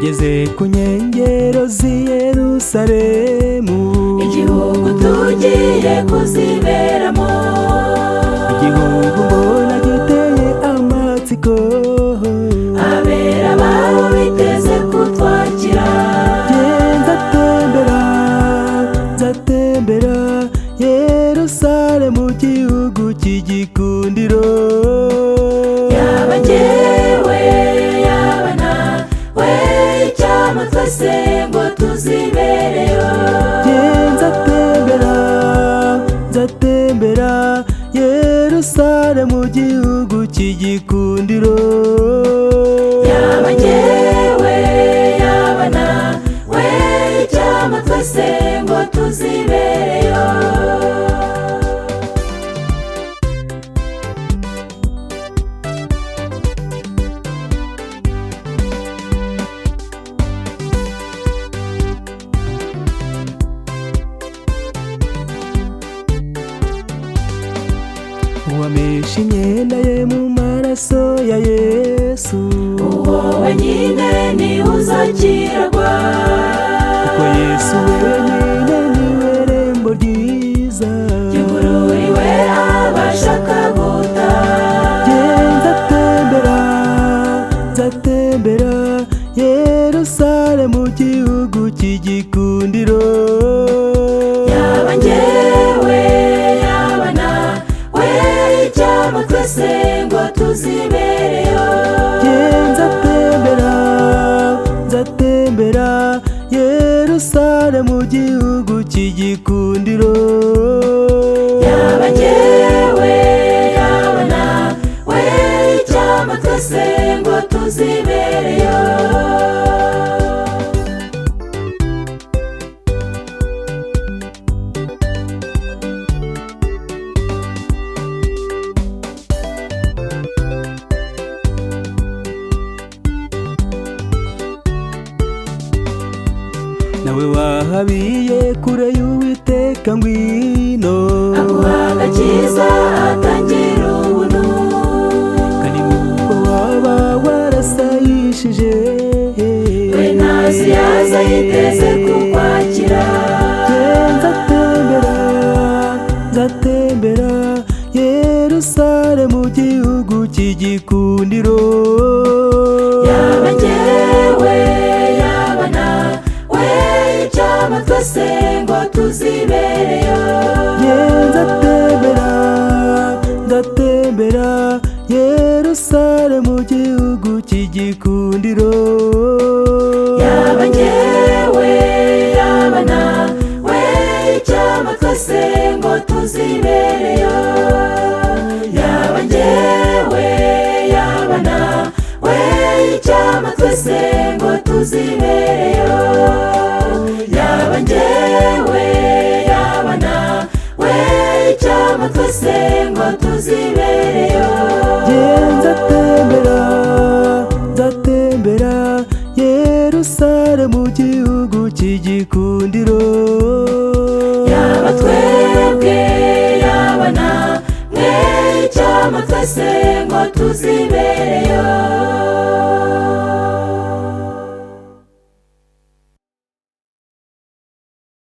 Twageze ku nkengero z'i Yerusalemu, igihugu tugiye kuziberamo, igihugu mbona giteye amatsiko, abera baho biteze kutwakira. Nzatembera Yerusalemu, igihugu cy'igikundiro. Yaba njyewe yaba nawe, icyampa twese ngo tuzibereyo. Nzatembera Yerusalemu, igihugu cy'igikundiro. Yaba njyewe yaba nawe, icyampa twese ngo tuzibereyo. Uwameshe imyenda ye mu maraso ya Yesu, uwo wenyine niwe uzakirwa, kuko Yesu wenyine niwe rembo ryiza ryugururiwe abashaka gutaha. Nzatembera Yerusalemu, igihugu cy'igikundiro. Yaba njyewe yaba nawe, icyampa twese ngo tuzibereyo. Nzatembera Yerusalemu, igihugu cy'igikundiro. Yaba njyewe yaba nawe, icyampa twese ngo tuzibereyo. Nawe wahabiye kure y'Uwiteka, ngwino aguha agakiza atangira ubuntu, kandi nubwo waba warasayishije, we ntazi yaza yiteze kukwakira. Nzatembera Yerusalemu, igihugu cy'igikundiro. Yaba njyewe yaba nawe, icyampa twese ngo tuzibereyo. Nzatembera Yerusalemu, igihugu cy'igikundiro. Yaba njyewe yaba nawe, icyampa twese ngo tuzibereyo. Yaba njyewe yaba nawe, icyampa twese ngo tuzibereyo. Yaba njyewe yaba nawe, icyampa twese ngo tuzibereyo. Nzatembera Yerusalemu, igihugu cy'igikundiro. Yaba twebwe yaba namwe, icyampa twese ngo tuzibereyo.